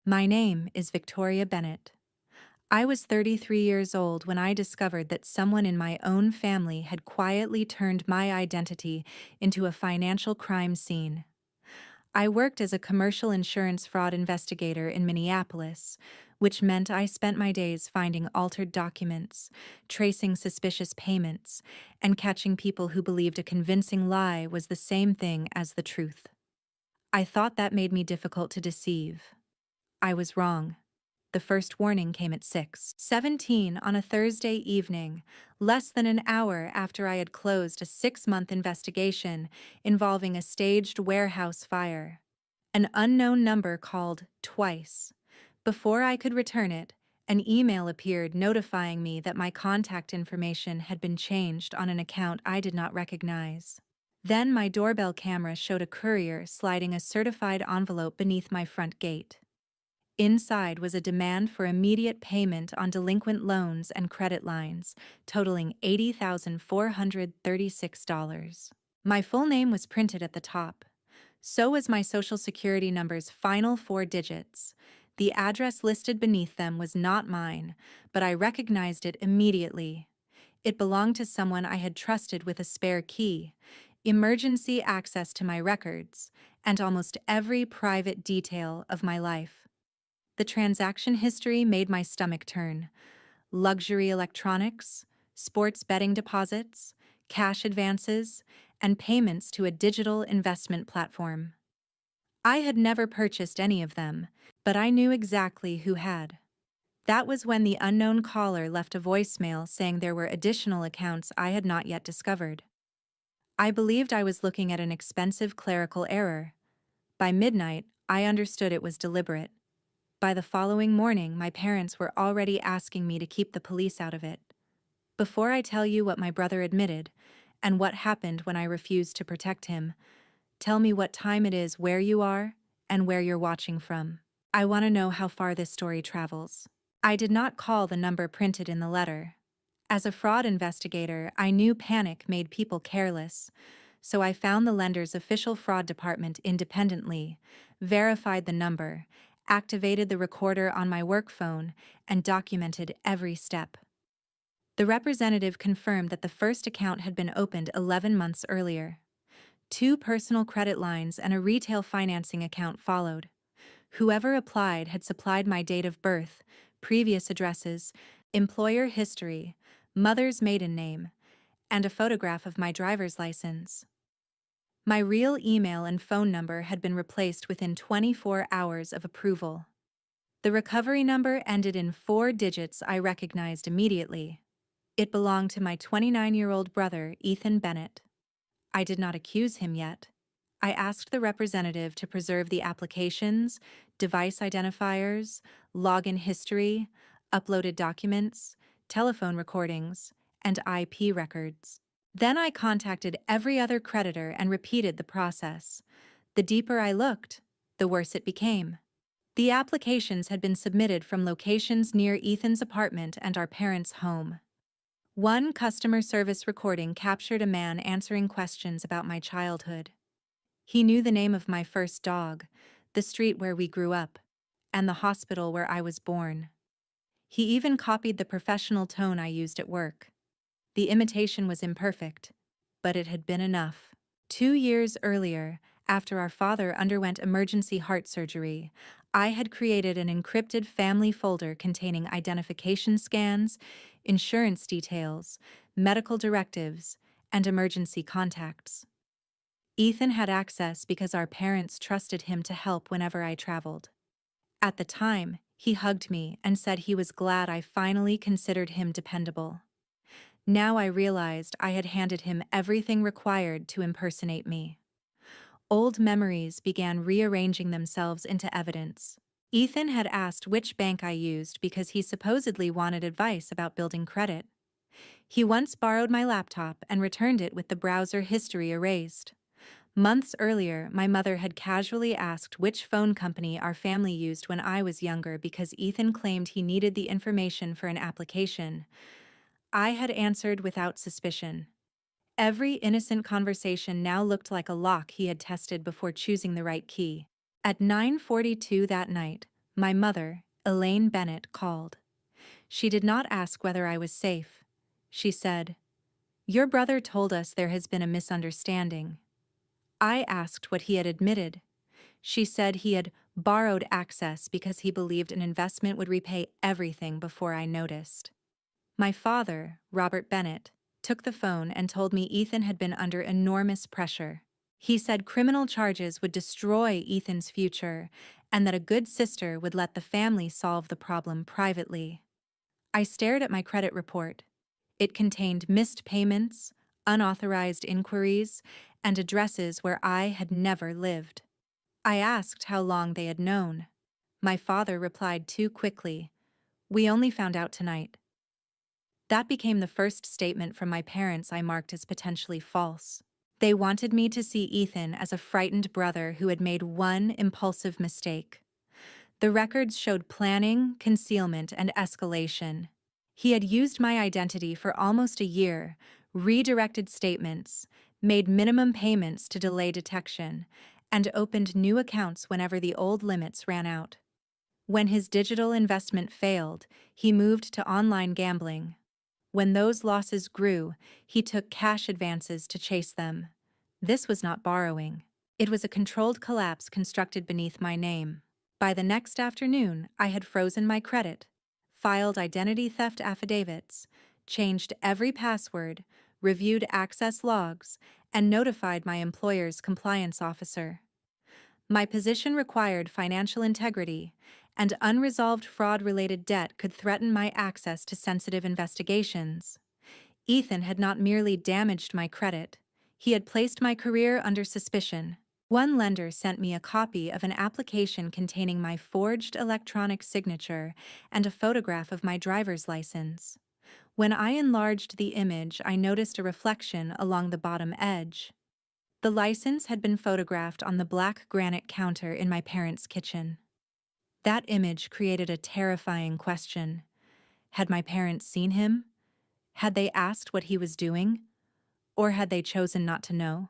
My name is Victoria Bennett. I was 33 years old when I discovered that someone in my own family had quietly turned my identity into a financial crime scene. I worked as a commercial insurance fraud investigator in Minneapolis, which meant I spent my days finding altered documents, tracing suspicious payments, and catching people who believed a convincing lie was the same thing as the truth. I thought that made me difficult to deceive. I was wrong. The first warning came at 6:17 on a Thursday evening, less than an hour after I had closed a 6-month investigation involving a staged warehouse fire. An unknown number called twice. Before I could return it, an email appeared notifying me that my contact information had been changed on an account I did not recognize. Then my doorbell camera showed a courier sliding a certified envelope beneath my front gate. Inside was a demand for immediate payment on delinquent loans and credit lines, totaling $80,436. My full name was printed at the top. So was my Social Security number's final 4 digits. The address listed beneath them was not mine, but I recognized it immediately. It belonged to someone I had trusted with a spare key, emergency access to my records, and almost every private detail of my life. The transaction history made my stomach turn. Luxury electronics, sports betting deposits, cash advances, and payments to a digital investment platform. I had never purchased any of them, but I knew exactly who had. That was when the unknown caller left a voicemail saying there were additional accounts I had not yet discovered. I believed I was looking at an expensive clerical error. By midnight, I understood it was deliberate. By the following morning, my parents were already asking me to keep the police out of it. Before I tell you what my brother admitted, and what happened when I refused to protect him, tell me what time it is where you are, and where you're watching from. I want to know how far this story travels. I did not call the number printed in the letter. As a fraud investigator, I knew panic made people careless, so I found the lender's official fraud department independently, verified the number, activated the recorder on my work phone, and documented every step. The representative confirmed that the first account had been opened 11 months earlier. 2 personal credit lines and a retail financing account followed. Whoever applied had supplied my date of birth, previous addresses, employer history, mother's maiden name, and a photograph of my driver's license. My real email and phone number had been replaced within 24 hours of approval. The recovery number ended in 4 digits I recognized immediately. It belonged to my 29-year-old brother, Ethan Bennett. I did not accuse him yet. I asked the representative to preserve the applications, device identifiers, login history, uploaded documents, telephone recordings, and IP records. Then I contacted every other creditor and repeated the process. The deeper I looked, the worse it became. The applications had been submitted from locations near Ethan's apartment and our parents' home. One customer service recording captured a man answering questions about my childhood. He knew the name of my first dog, the street where we grew up, and the hospital where I was born. He even copied the professional tone I used at work. The imitation was imperfect, but it had been enough. 2 years earlier, after our father underwent emergency heart surgery, I had created an encrypted family folder containing identification scans, insurance details, medical directives, and emergency contacts. Ethan had access because our parents trusted him to help whenever I traveled. At the time, he hugged me and said he was glad I finally considered him dependable. Now I realized I had handed him everything required to impersonate me. Old memories began rearranging themselves into evidence. Ethan had asked which bank I used because he supposedly wanted advice about building credit. He once borrowed my laptop and returned it with the browser history erased. Months earlier, my mother had casually asked which phone company our family used when I was younger because Ethan claimed he needed the information for an application. I had answered without suspicion. Every innocent conversation now looked like a lock he had tested before choosing the right key. At 9:42 that night, My mother, Elaine Bennett, called. She did not ask whether I was safe. She said, "Your brother told us there has been a misunderstanding." I asked what he had admitted. She said he had borrowed access because he believed an investment would repay everything before I noticed. My father, Robert Bennett, took the phone and told me Ethan had been under enormous pressure. He said criminal charges would destroy Ethan's future and that a good sister would let the family solve the problem privately. I stared at my credit report. It contained missed payments, unauthorized inquiries, and addresses where I had never lived. I asked how long they had known. My father replied too quickly, "We only found out tonight." That became the first statement from my parents I marked as potentially false. They wanted me to see Ethan as a frightened brother who had made one impulsive mistake. The records showed planning, concealment, and escalation. He had used my identity for almost a year, redirected statements, made minimum payments to delay detection, and opened new accounts whenever the old limits ran out. When his digital investment failed, he moved to online gambling. When those losses grew, he took cash advances to chase them. This was not borrowing. It was a controlled collapse constructed beneath my name. By the next afternoon, I had frozen my credit, filed identity theft affidavits, changed every password, reviewed access logs, and notified my employer's compliance officer. My position required financial integrity, and unresolved fraud-related debt could threaten my access to sensitive investigations. Ethan had not merely damaged my credit, he had placed my career under suspicion. One lender sent me a copy of an application containing my forged electronic signature and a photograph of my driver's license. When I enlarged the image, I noticed a reflection along the bottom edge. The license had been photographed on the black granite counter in my parents' kitchen. That image created a terrifying question. Had my parents seen him? Had they asked what he was doing? Or had they chosen not to know?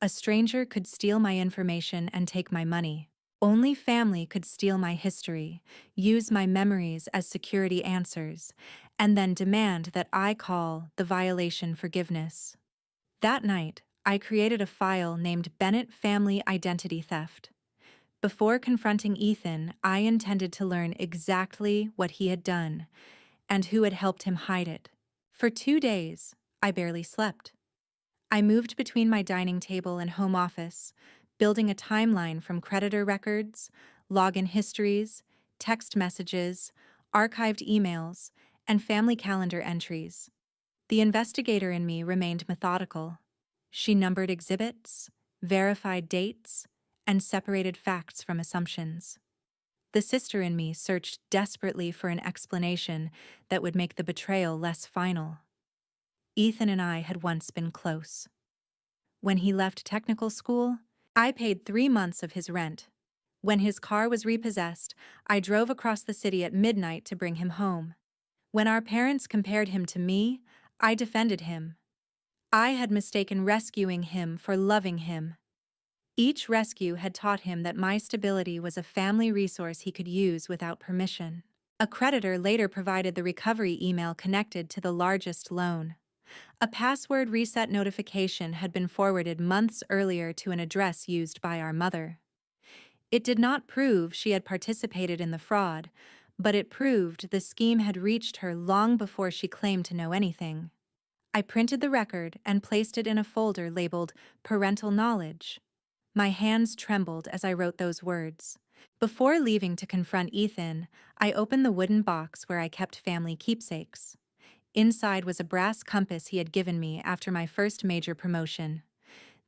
A stranger could steal my information and take my money. Only family could steal my history, use my memories as security answers, and then demand that I call the violation forgiveness. That night, I created a file named Bennett Family Identity Theft. Before confronting Ethan, I intended to learn exactly what he had done and who had helped him hide it. For 2 days, I barely slept. I moved between my dining table and home office, building a timeline from creditor records, login histories, text messages, archived emails, and family calendar entries. The investigator in me remained methodical. She numbered exhibits, verified dates, and separated facts from assumptions. The sister in me searched desperately for an explanation that would make the betrayal less final. Ethan and I had once been close. When he left technical school, I paid 3 months of his rent. When his car was repossessed, I drove across the city at midnight to bring him home. When our parents compared him to me, I defended him. I had mistaken rescuing him for loving him. Each rescue had taught him that my stability was a family resource he could use without permission. A creditor later provided the recovery email connected to the largest loan. A password reset notification had been forwarded months earlier to an address used by our mother. It did not prove she had participated in the fraud, but it proved the scheme had reached her long before she claimed to know anything. I printed the record and placed it in a folder labeled Parental Knowledge. My hands trembled as I wrote those words. Before leaving to confront Ethan, I opened the wooden box where I kept family keepsakes. Inside was a brass compass he had given me after my first major promotion.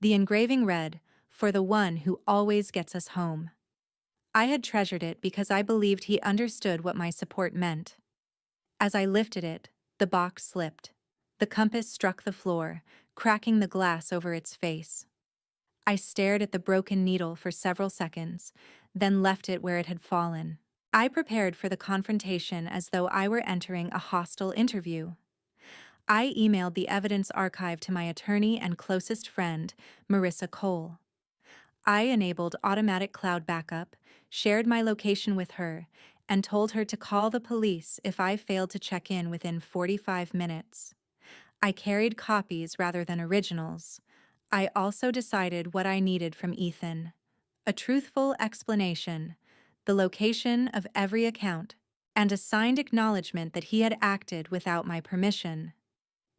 The engraving read, "For the one who always gets us home." I had treasured it because I believed he understood what my support meant. As I lifted it, the box slipped. The compass struck the floor, cracking the glass over its face. I stared at the broken needle for several seconds, then left it where it had fallen. I prepared for the confrontation as though I were entering a hostile interview. I emailed the evidence archive to my attorney and closest friend, Marissa Cole. I enabled automatic cloud backup, shared my location with her, and told her to call the police if I failed to check in within 45 minutes. I carried copies rather than originals. I also decided what I needed from Ethan: a truthful explanation, the location of every account, and a signed acknowledgement that he had acted without my permission.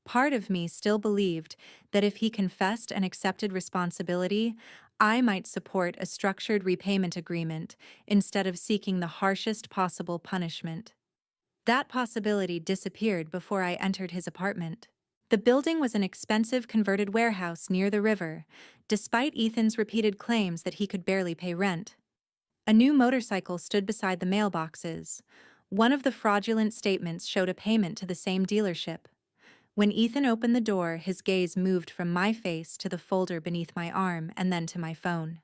Part of me still believed that if he confessed and accepted responsibility, I might support a structured repayment agreement instead of seeking the harshest possible punishment. That possibility disappeared before I entered his apartment. The building was an expensive converted warehouse near the river, despite Ethan's repeated claims that he could barely pay rent. A new motorcycle stood beside the mailboxes. One of the fraudulent statements showed a payment to the same dealership. When Ethan opened the door, his gaze moved from my face to the folder beneath my arm and then to my phone.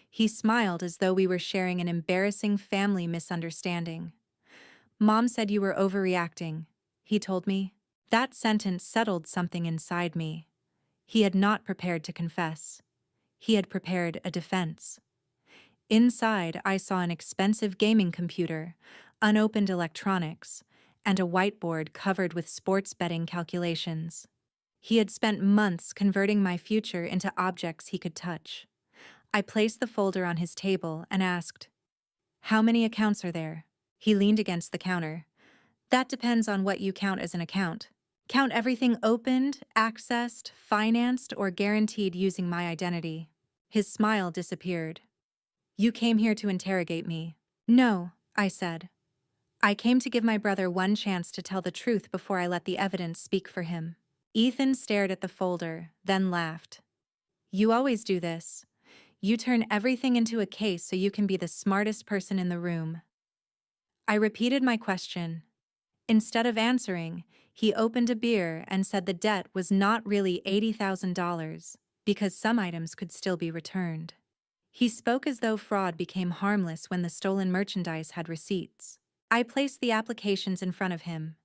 He smiled as though we were sharing an embarrassing family misunderstanding. "Mom said you were overreacting," he told me. That sentence settled something inside me. He had not prepared to confess. He had prepared a defense. Inside, I saw an expensive gaming computer, unopened electronics, and a whiteboard covered with sports betting calculations. He had spent months converting my future into objects he could touch. I placed the folder on his table and asked, "How many accounts are there?" He leaned against the counter. "That depends on what you count as an account. Count everything opened, accessed, financed, or guaranteed using my identity." His smile disappeared. "You came here to interrogate me." "No," I said. "I came to give my brother one chance to tell the truth before I let the evidence speak for him." Ethan stared at the folder, then laughed. "You always do this. You turn everything into a case so you can be the smartest person in the room." I repeated my question. Instead of answering, he opened a beer and said the debt was not really $80,000 because some items could still be returned. He spoke as though fraud became harmless when the stolen merchandise had receipts. I placed the applications in front of him.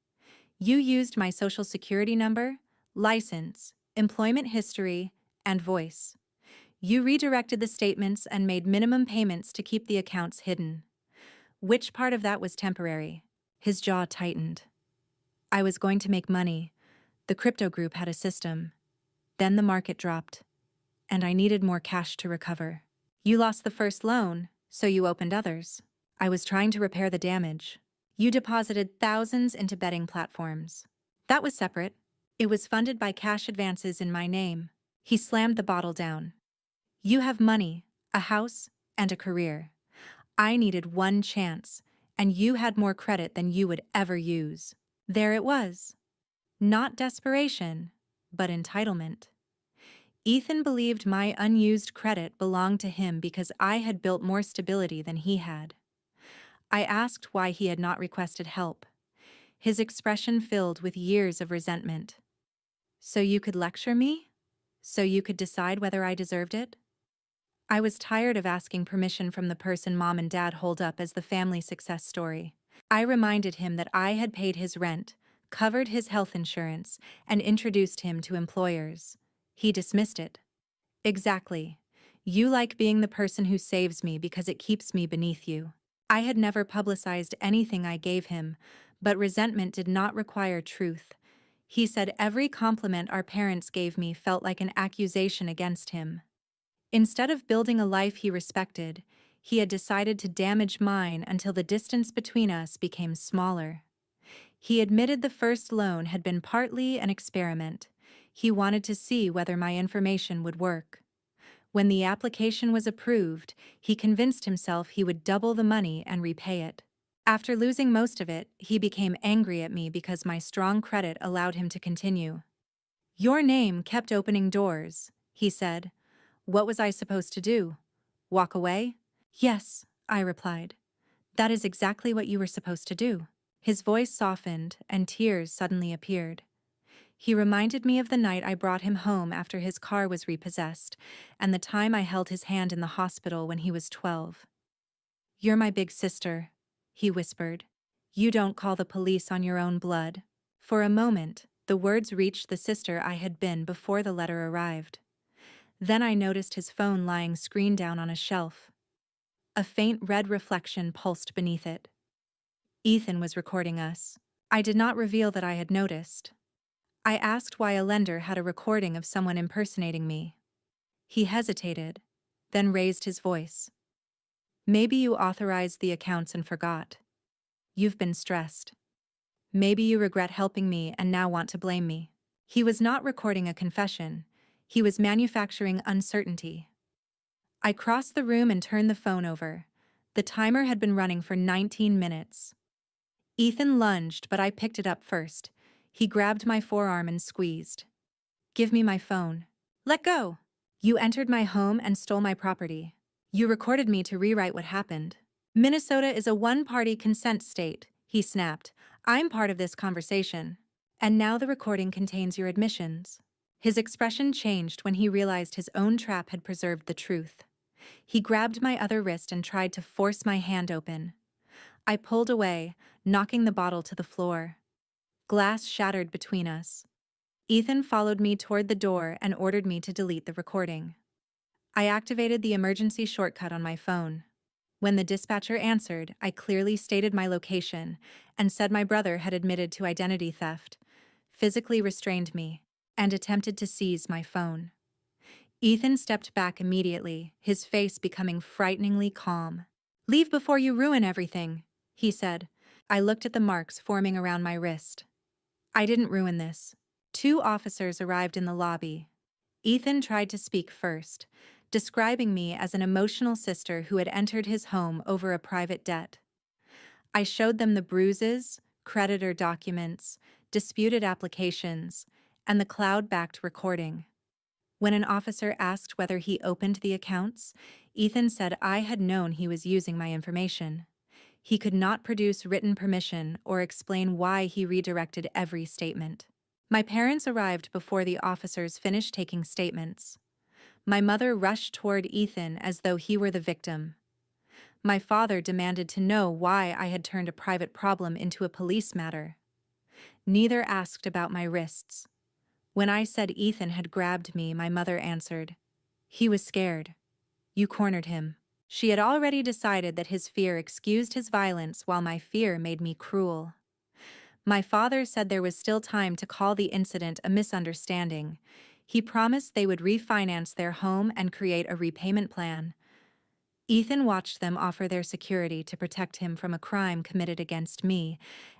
"You used my social security number, license, employment history, and voice. You redirected the statements and made minimum payments to keep the accounts hidden. Which part of that was temporary?" His jaw tightened. "I was going to make money. The crypto group had a system. Then the market dropped, and I needed more cash to recover." "You lost the first loan, so you opened others." "I was trying to repair the damage." "You deposited thousands into betting platforms." "That was separate. It was funded by cash advances in my name." He slammed the bottle down. "You have money, a house, and a career. I needed one chance, and you had more credit than you would ever use." There it was. Not desperation, but entitlement. Ethan believed my unused credit belonged to him because I had built more stability than he had. I asked why he had not requested help. His expression filled with years of resentment. "So you could lecture me? So you could decide whether I deserved it?" I was tired of asking permission from the person Mom and Dad hold up as the family success story. I reminded him that I had paid his rent, covered his health insurance, and introduced him to employers. He dismissed it. "Exactly. You like being the person who saves me because it keeps me beneath you." I had never publicized anything I gave him, but resentment did not require truth. He said every compliment our parents gave me felt like an accusation against him. Instead of building a life he respected, he had decided to damage mine until the distance between us became smaller. He admitted the first loan had been partly an experiment. He wanted to see whether my information would work. When the application was approved, he convinced himself he would double the money and repay it. After losing most of it, he became angry at me because my strong credit allowed him to continue. "Your name kept opening doors," he said. "What was I supposed to do? Walk away?" "Yes," I replied. "That is exactly what you were supposed to do." His voice softened, and tears suddenly appeared. He reminded me of the night I brought him home after his car was repossessed, and the time I held his hand in the hospital when he was 12. "You're my big sister," he whispered. "You don't call the police on your own blood." For a moment, the words reached the sister I had been before the letter arrived. Then I noticed his phone lying screen down on a shelf. A faint red reflection pulsed beneath it. Ethan was recording us. I did not reveal that I had noticed. I asked why a lender had a recording of someone impersonating me. He hesitated, then raised his voice. Maybe you authorized the accounts and forgot. You've been stressed. Maybe you regret helping me and now want to blame me. He was not recording a confession. He was manufacturing uncertainty. I crossed the room and turned the phone over. The timer had been running for 19 minutes. Ethan lunged, but I picked it up first. He grabbed my forearm and squeezed. Give me my phone. Let go. You entered my home and stole my property. You recorded me to rewrite what happened. Minnesota is a one-party consent state, he snapped. I'm part of this conversation. And now the recording contains your admissions. His expression changed when he realized his own trap had preserved the truth. He grabbed my other wrist and tried to force my hand open. I pulled away, knocking the bottle to the floor. Glass shattered between us. Ethan followed me toward the door and ordered me to delete the recording. I activated the emergency shortcut on my phone. When the dispatcher answered, I clearly stated my location and said my brother had admitted to identity theft, physically restrained me, and attempted to seize my phone. Ethan stepped back immediately, his face becoming frighteningly calm. Leave before you ruin everything, he said. I looked at the marks forming around my wrist. I didn't ruin this. 2 officers arrived in the lobby. Ethan tried to speak first, describing me as an emotional sister who had entered his home over a private debt. I showed them the bruises, creditor documents, disputed applications, and the cloud-backed recording. When an officer asked whether he opened the accounts, Ethan said I had known he was using my information. He could not produce written permission or explain why he redirected every statement. My parents arrived before the officers finished taking statements. My mother rushed toward Ethan as though he were the victim. My father demanded to know why I had turned a private problem into a police matter. Neither asked about my wrists. When I said Ethan had grabbed me, my mother answered, "He was scared. You cornered him." She had already decided that his fear excused his violence while my fear made me cruel. My father said there was still time to call the incident a misunderstanding. He promised they would refinance their home and create a repayment plan. Ethan watched them offer their security to protect him from a crime committed against me,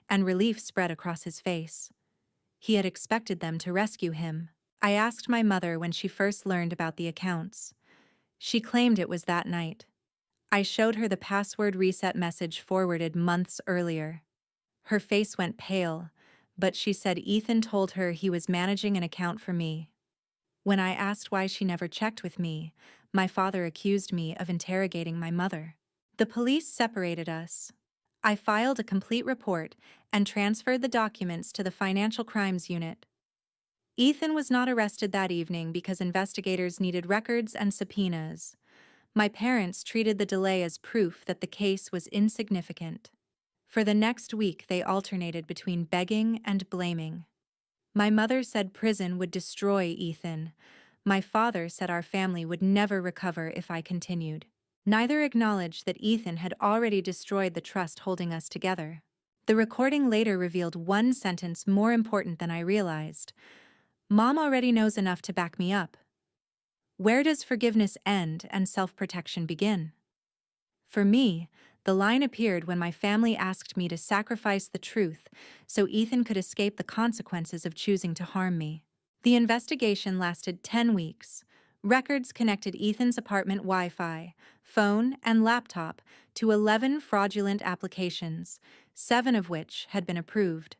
and relief spread across his face. He had expected them to rescue him. I asked my mother when she first learned about the accounts. She claimed it was that night. I showed her the password reset message forwarded months earlier. Her face went pale, but she said Ethan told her he was managing an account for me. When I asked why she never checked with me, my father accused me of interrogating my mother. The police separated us. I filed a complete report and transferred the documents to the Financial Crimes Unit. Ethan was not arrested that evening because investigators needed records and subpoenas. My parents treated the delay as proof that the case was insignificant. For the next week, they alternated between begging and blaming. My mother said prison would destroy Ethan. My father said our family would never recover if I continued. Neither acknowledged that Ethan had already destroyed the trust holding us together. The recording later revealed one sentence more important than I realized. Mom already knows enough to back me up. Where does forgiveness end and self-protection begin? For me, the line appeared when my family asked me to sacrifice the truth so Ethan could escape the consequences of choosing to harm me. The investigation lasted 10 weeks. Records connected Ethan's apartment Wi-Fi, phone, and laptop to 11 fraudulent applications, 7 of which had been approved.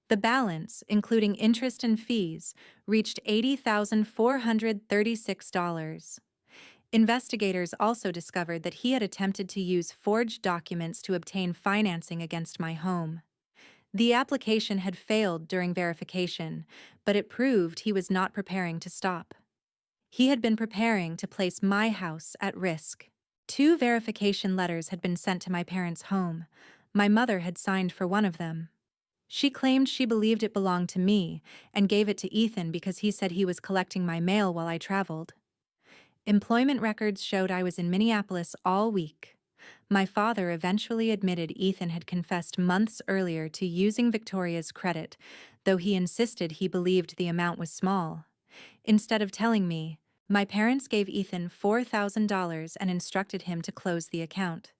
The balance, including interest and fees, reached $80,436. Investigators also discovered that he had attempted to use forged documents to obtain financing against my home. The application had failed during verification, but it proved he was not preparing to stop. He had been preparing to place my house at risk. 2 verification letters had been sent to my parents' home. My mother had signed for one of them. She claimed she believed it belonged to me and gave it to Ethan because he said he was collecting my mail while I traveled. Employment records showed I was in Minneapolis all week. My father eventually admitted Ethan had confessed months earlier to using Victoria's credit, though he insisted he believed the amount was small. Instead of telling me, my parents gave Ethan $4,000 and instructed him to close the account.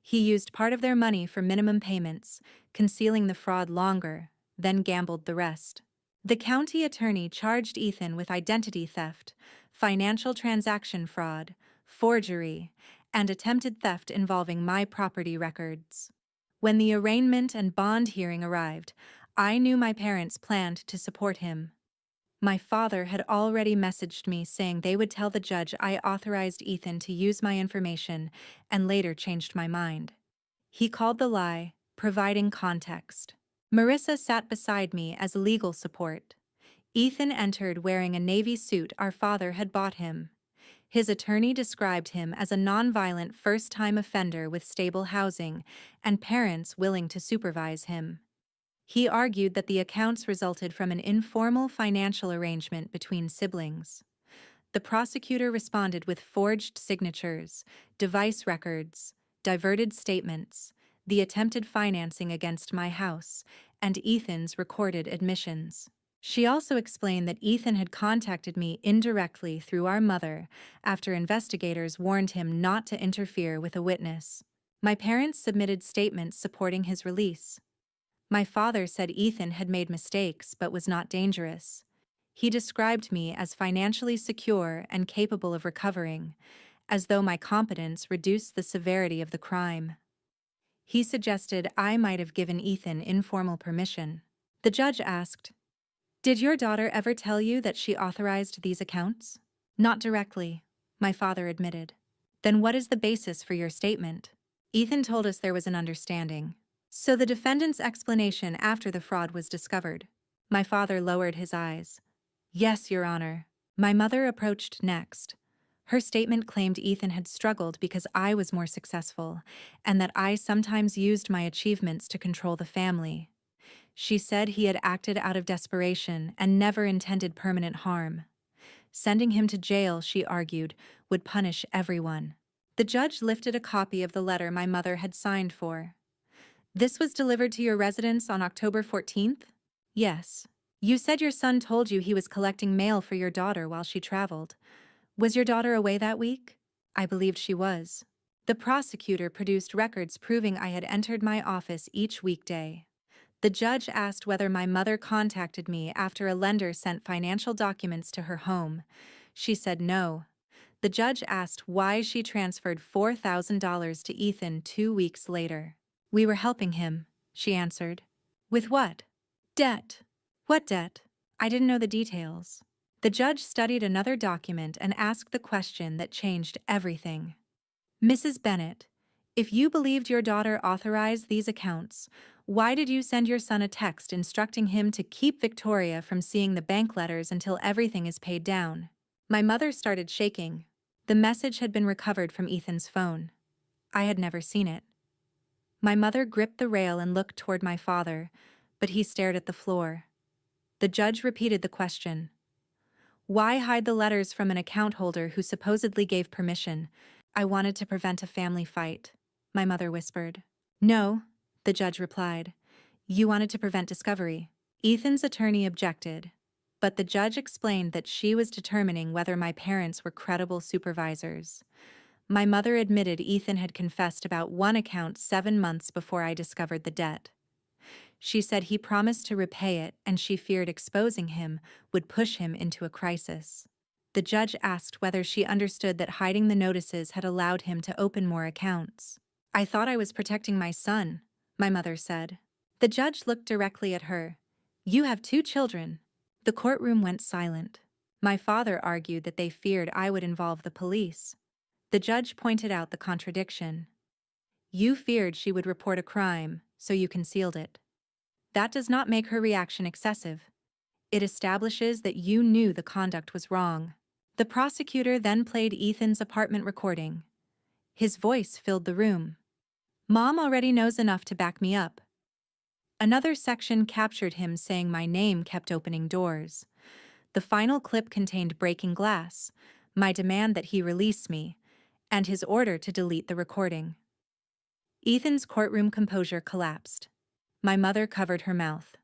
He used part of their money for minimum payments, concealing the fraud longer, then gambled the rest. The county attorney charged Ethan with identity theft, financial transaction fraud, forgery, and attempted theft involving my property records. When the arraignment and bond hearing arrived, I knew my parents planned to support him. My father had already messaged me saying they would tell the judge I authorized Ethan to use my information and later changed my mind. He called the lie, providing context. Marissa sat beside me as legal support. Ethan entered wearing a navy suit our father had bought him. His attorney described him as a nonviolent first-time offender with stable housing and parents willing to supervise him. He argued that the accounts resulted from an informal financial arrangement between siblings. The prosecutor responded with forged signatures, device records, diverted statements, the attempted financing against my house, and Ethan's recorded admissions. She also explained that Ethan had contacted me indirectly through our mother after investigators warned him not to interfere with a witness. My parents submitted statements supporting his release. My father said Ethan had made mistakes but was not dangerous. He described me as financially secure and capable of recovering, as though my competence reduced the severity of the crime. He suggested I might have given Ethan informal permission. The judge asked, "Did your daughter ever tell you that she authorized these accounts?" "Not directly," my father admitted. "Then what is the basis for your statement?" Ethan told us there was an understanding. So the defendant's explanation after the fraud was discovered. My father lowered his eyes. "Yes, Your Honor." My mother approached next. Her statement claimed Ethan had struggled because I was more successful, and that I sometimes used my achievements to control the family. She said he had acted out of desperation and never intended permanent harm. Sending him to jail, she argued, would punish everyone. The judge lifted a copy of the letter my mother had signed for. "This was delivered to your residence on October 14th? "Yes." "You said your son told you he was collecting mail for your daughter while she traveled. Was your daughter away that week?" "I believed she was." The prosecutor produced records proving I had entered my office each weekday. The judge asked whether my mother contacted me after a lender sent financial documents to her home. She said no. The judge asked why she transferred $4,000 to Ethan 2 weeks later. "We were helping him," she answered. "With what?" "Debt." "What debt?" I didn't know the details. The judge studied another document and asked the question that changed everything. "Mrs. Bennett, if you believed your daughter authorized these accounts, why did you send your son a text instructing him to keep Victoria from seeing the bank letters until everything is paid down?" My mother started shaking. The message had been recovered from Ethan's phone. I had never seen it. My mother gripped the rail and looked toward my father, but he stared at the floor. The judge repeated the question. "Why hide the letters from an account holder who supposedly gave permission?" "I wanted to prevent a family fight," my mother whispered. "No," the judge replied. "You wanted to prevent discovery." Ethan's attorney objected, but the judge explained that she was determining whether my parents were credible supervisors. My mother admitted Ethan had confessed about one account 7 months before I discovered the debt. She said he promised to repay it and she feared exposing him would push him into a crisis. The judge asked whether she understood that hiding the notices had allowed him to open more accounts. "I thought I was protecting my son," my mother said. The judge looked directly at her. "You have 2 children." The courtroom went silent. My father argued that they feared I would involve the police. The judge pointed out the contradiction. "You feared she would report a crime, so you concealed it. That does not make her reaction excessive. It establishes that you knew the conduct was wrong." The prosecutor then played Ethan's apartment recording. His voice filled the room. "Mom already knows enough to back me up." Another section captured him saying my name kept opening doors. The final clip contained breaking glass, my demand that he release me, and his order to delete the recording. Ethan's courtroom composure collapsed. My mother covered her mouth.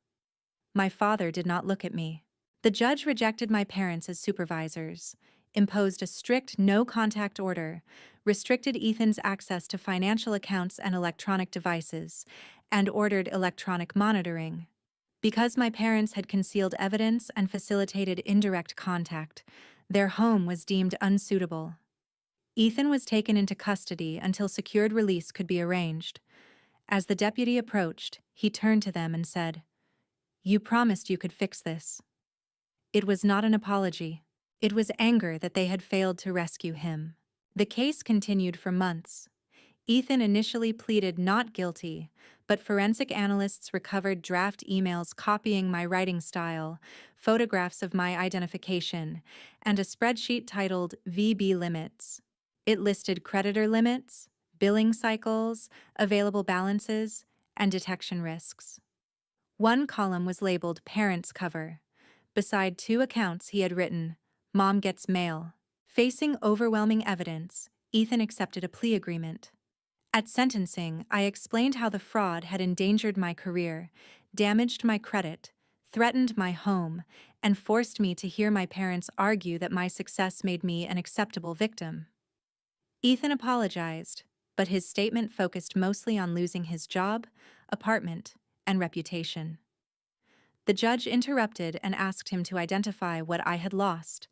My father did not look at me. The judge rejected my parents as supervisors, imposed a strict no-contact order, restricted Ethan's access to financial accounts and electronic devices, and ordered electronic monitoring. Because my parents had concealed evidence and facilitated indirect contact, their home was deemed unsuitable. Ethan was taken into custody until secured release could be arranged. As the deputy approached, he turned to them and said, "You promised you could fix this." It was not an apology. It was anger that they had failed to rescue him. The case continued for months. Ethan initially pleaded not guilty, but forensic analysts recovered draft emails copying my writing style, photographs of my identification, and a spreadsheet titled VB Limits. It listed creditor limits, billing cycles, available balances, and detection risks. One column was labeled Parents Cover. Beside two accounts he had written, Mom Gets Mail. Facing overwhelming evidence, Ethan accepted a plea agreement. At sentencing, I explained how the fraud had endangered my career, damaged my credit, threatened my home, and forced me to hear my parents argue that my success made me an acceptable victim. Ethan apologized, but his statement focused mostly on losing his job, apartment, and reputation. The judge interrupted and asked him to identify what I had lost.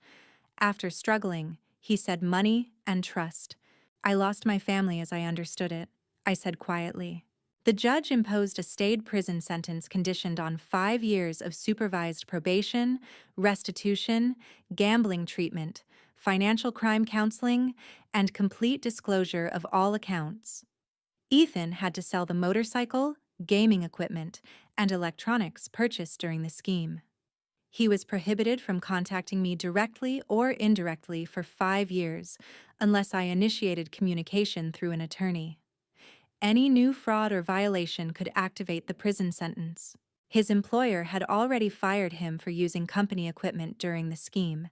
After struggling, he said money and trust. "I lost my family as I understood it," I said quietly. The judge imposed a stayed prison sentence conditioned on 5 years of supervised probation, restitution, gambling treatment, financial crime counseling, and complete disclosure of all accounts. Ethan had to sell the motorcycle, gaming equipment, and electronics purchased during the scheme. He was prohibited from contacting me directly or indirectly for 5 years, unless I initiated communication through an attorney. Any new fraud or violation could activate the prison sentence. His employer had already fired him for using company equipment during the scheme.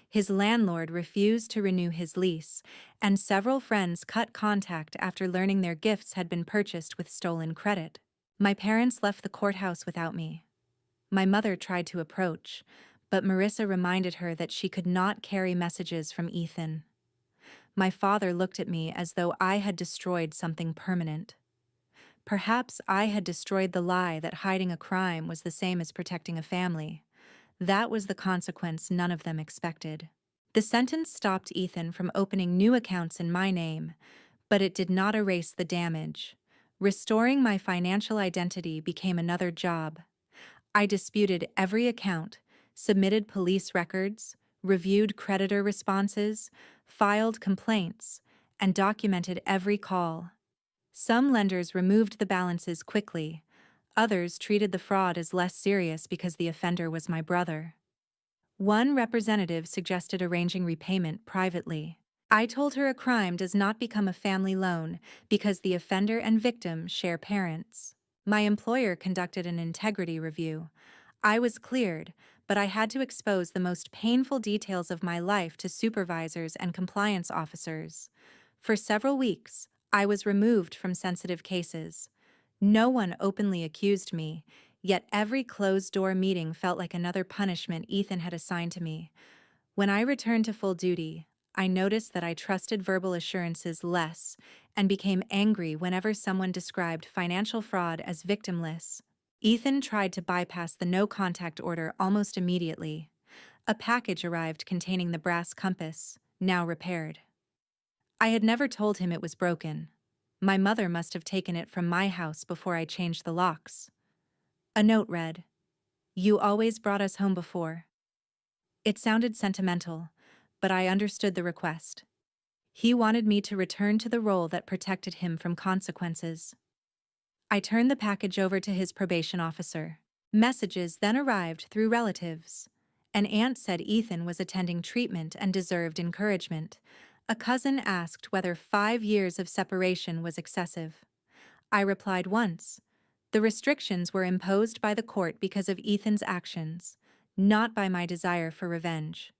His landlord refused to renew his lease, and several friends cut contact after learning their gifts had been purchased with stolen credit. My parents left the courthouse without me. My mother tried to approach, but Marissa reminded her that she could not carry messages from Ethan. My father looked at me as though I had destroyed something permanent. Perhaps I had destroyed the lie that hiding a crime was the same as protecting a family. That was the consequence none of them expected. The sentence stopped Ethan from opening new accounts in my name, but it did not erase the damage. Restoring my financial identity became another job. I disputed every account, submitted police records, reviewed creditor responses, filed complaints, and documented every call. Some lenders removed the balances quickly. Others treated the fraud as less serious because the offender was my brother. One representative suggested arranging repayment privately. I told her a crime does not become a family loan because the offender and victim share parents. My employer conducted an integrity review. I was cleared, but I had to expose the most painful details of my life to supervisors and compliance officers. For several weeks, I was removed from sensitive cases. No one openly accused me, yet every closed-door meeting felt like another punishment Ethan had assigned to me. When I returned to full duty, I noticed that I trusted verbal assurances less and became angry whenever someone described financial fraud as victimless. Ethan tried to bypass the no-contact order almost immediately. A package arrived containing the brass compass, now repaired. I had never told him it was broken. My mother must have taken it from my house before I changed the locks. A note read, "You always brought us home before." It sounded sentimental, but I understood the request. He wanted me to return to the role that protected him from consequences. I turned the package over to his probation officer. Messages then arrived through relatives. An aunt said Ethan was attending treatment and deserved encouragement. A cousin asked whether 5 years of separation was excessive. I replied once. The restrictions were imposed by the court because of Ethan's actions, not by my desire for revenge.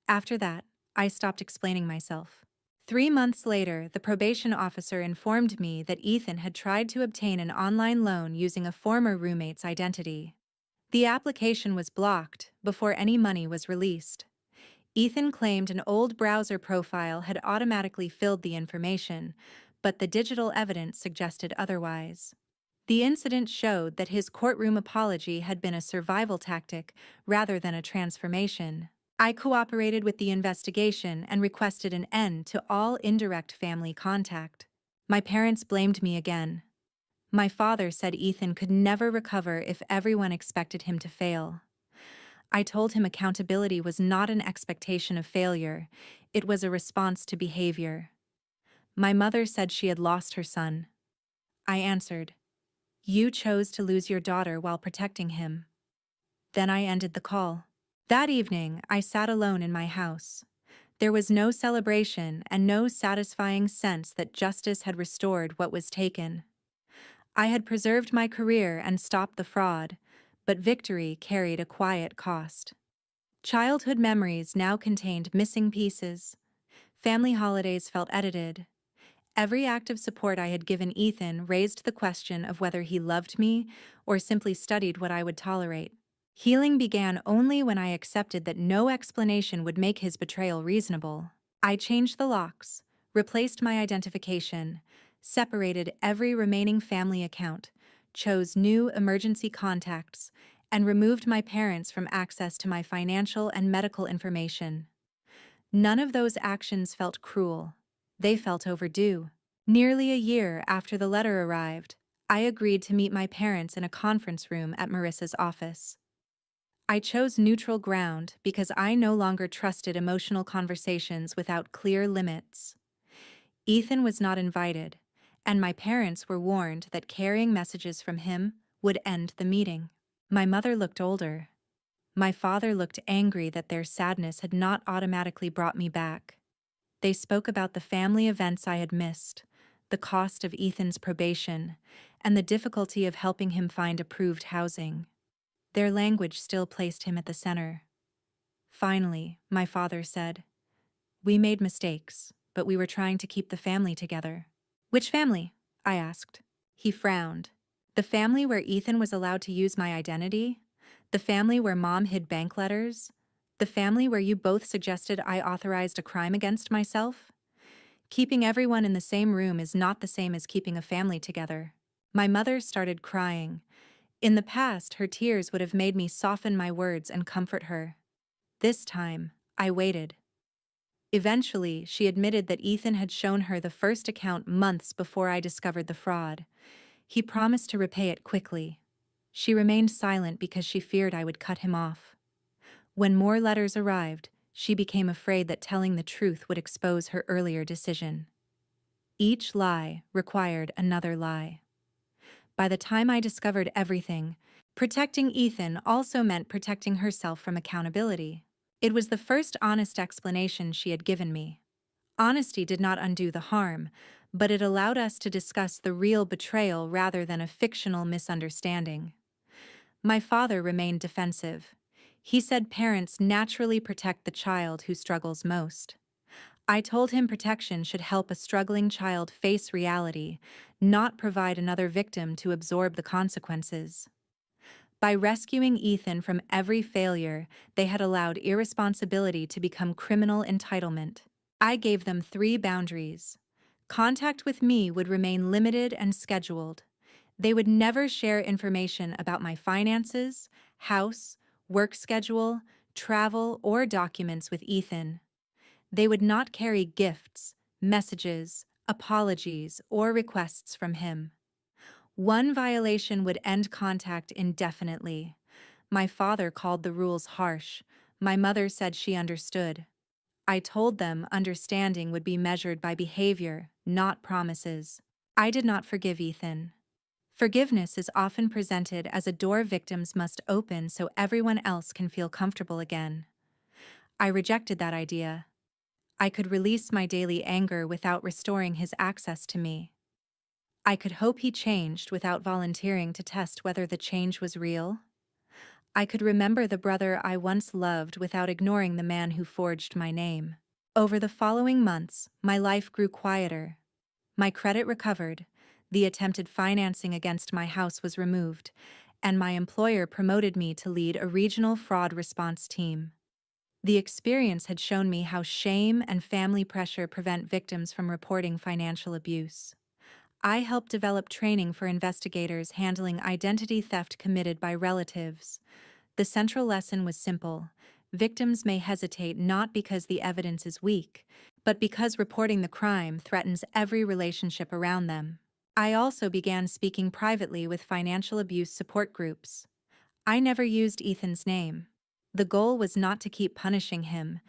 After that, I stopped explaining myself. 3 months later, the probation officer informed me that Ethan had tried to obtain an online loan using a former roommate's identity. The application was blocked before any money was released. Ethan claimed an old browser profile had automatically filled the information, but the digital evidence suggested otherwise. The incident showed that his courtroom apology had been a survival tactic rather than a transformation. I cooperated with the investigation and requested an end to all indirect family contact. My parents blamed me again. My father said Ethan could never recover if everyone expected him to fail. I told him accountability was not an expectation of failure, it was a response to behavior. My mother said she had lost her son. I answered, "You chose to lose your daughter while protecting him." Then I ended the call. That evening, I sat alone in my house. There was no celebration and no satisfying sense that justice had restored what was taken. I had preserved my career and stopped the fraud, but victory carried a quiet cost. Childhood memories now contained missing pieces. Family holidays felt edited. Every act of support I had given Ethan raised the question of whether he loved me or simply studied what I would tolerate. Healing began only when I accepted that no explanation would make his betrayal reasonable. I changed the locks, replaced my identification, separated every remaining family account, chose new emergency contacts, and removed my parents from access to my financial and medical information. None of those actions felt cruel. They felt overdue. Nearly a year after the letter arrived, I agreed to meet my parents in a conference room at Marissa's office. I chose neutral ground because I no longer trusted emotional conversations without clear limits. Ethan was not invited, and my parents were warned that carrying messages from him would end the meeting. My mother looked older. My father looked angry that their sadness had not automatically brought me back. They spoke about the family events I had missed, the cost of Ethan's probation, and the difficulty of helping him find approved housing. Their language still placed him at the center. Finally, my father said, "We made mistakes, but we were trying to keep the family together." "Which family?" I asked. He frowned. "The family where Ethan was allowed to use my identity? The family where Mom hid bank letters? The family where you both suggested I authorized a crime against myself? Keeping everyone in the same room is not the same as keeping a family together." My mother started crying. In the past, her tears would have made me soften my words and comfort her. This time, I waited. Eventually, she admitted that Ethan had shown her the first account months before I discovered the fraud. He promised to repay it quickly. She remained silent because she feared I would cut him off. When more letters arrived, she became afraid that telling the truth would expose her earlier decision. Each lie required another lie. By the time I discovered everything, protecting Ethan also meant protecting herself from accountability. It was the first honest explanation she had given me. Honesty did not undo the harm, but it allowed us to discuss the real betrayal rather than a fictional misunderstanding. My father remained defensive. He said parents naturally protect the child who struggles most. I told him protection should help a struggling child face reality, not provide another victim to absorb the consequences. By rescuing Ethan from every failure, they had allowed irresponsibility to become criminal entitlement. I gave them 3 boundaries. Contact with me would remain limited and scheduled. They would never share information about my finances, house, work schedule, travel, or documents with Ethan. They would not carry gifts, messages, apologies, or requests from him. One violation would end contact indefinitely. My father called the rules harsh. My mother said she understood. I told them understanding would be measured by behavior, not promises. I did not forgive Ethan. Forgiveness is often presented as a door victims must open so everyone else can feel comfortable again. I rejected that idea. I could release my daily anger without restoring his access to me. I could hope he changed without volunteering to test whether the change was real. I could remember the brother I once loved without ignoring the man who forged my name. Over the following months, my life grew quieter. My credit recovered, the attempted financing against my house was removed, and my employer promoted me to lead a regional fraud response team. The experience had shown me how shame and family pressure prevent victims from reporting financial abuse. I helped develop training for investigators handling identity theft committed by relatives. The central lesson was simple. Victims may hesitate not because the evidence is weak, but because reporting the crime threatens every relationship around them. I also began speaking privately with financial abuse support groups. I never used Ethan's name. The goal was not to keep punishing him.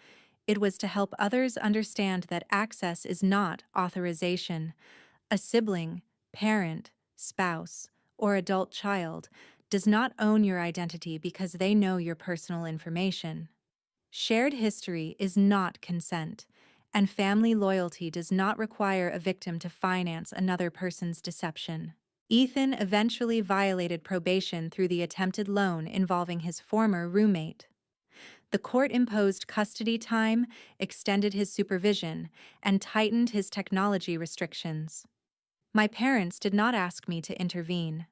It was to help others understand that access is not authorization. A sibling, parent, spouse, or adult child does not own your identity because they know your personal information. Shared history is not consent, and family loyalty does not require a victim to finance another person's deception. Ethan eventually violated probation through the attempted loan involving his former roommate. The court imposed custody time, extended his supervision, and tightened his technology restrictions. My parents did not ask me to intervene.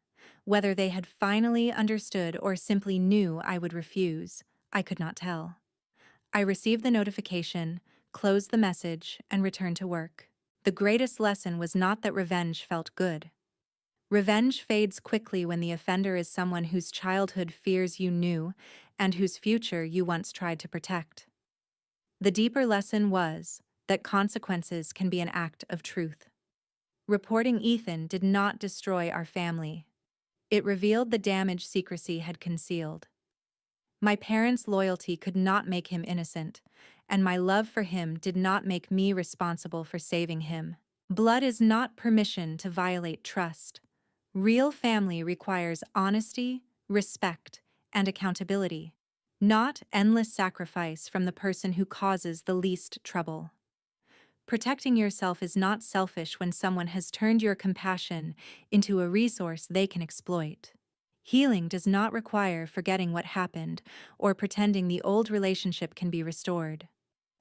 Whether they had finally understood or simply knew I would refuse, I could not tell. I received the notification, closed the message, and returned to work. The greatest lesson was not that revenge felt good. Revenge fades quickly when the offender is someone whose childhood fears you knew and whose future you once tried to protect. The deeper lesson was that consequences can be an act of truth. Reporting Ethan did not destroy our family. It revealed the damage secrecy had concealed. My parents' loyalty could not make him innocent, and my love for him did not make me responsible for saving him. Blood is not permission to violate trust. Real family requires honesty, respect, and accountability, not endless sacrifice from the person who causes the least trouble. Protecting yourself is not selfish when someone has turned your compassion into a resource they can exploit. Healing does not require forgetting what happened or pretending the old relationship can be restored.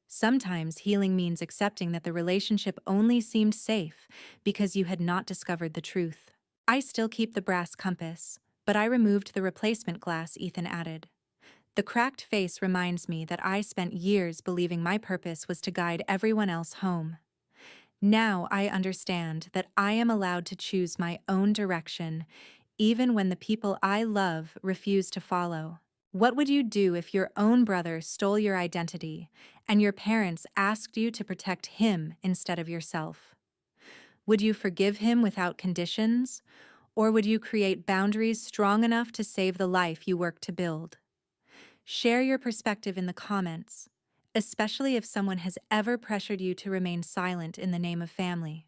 Sometimes healing means accepting that the relationship only seemed safe because you had not discovered the truth. I still keep the brass compass, but I removed the replacement glass, Ethan added. The cracked face reminds me that I spent years believing my purpose was to guide everyone else home. Now I understand that I am allowed to choose my own direction, even when the people I love refuse to follow. What would you do if your own brother stole your identity and your parents asked you to protect him instead of yourself? Would you forgive him without conditions, or would you create boundaries strong enough to save the life you work to build? Share your perspective in the comments, especially if someone has ever pressured you to remain silent in the name of family.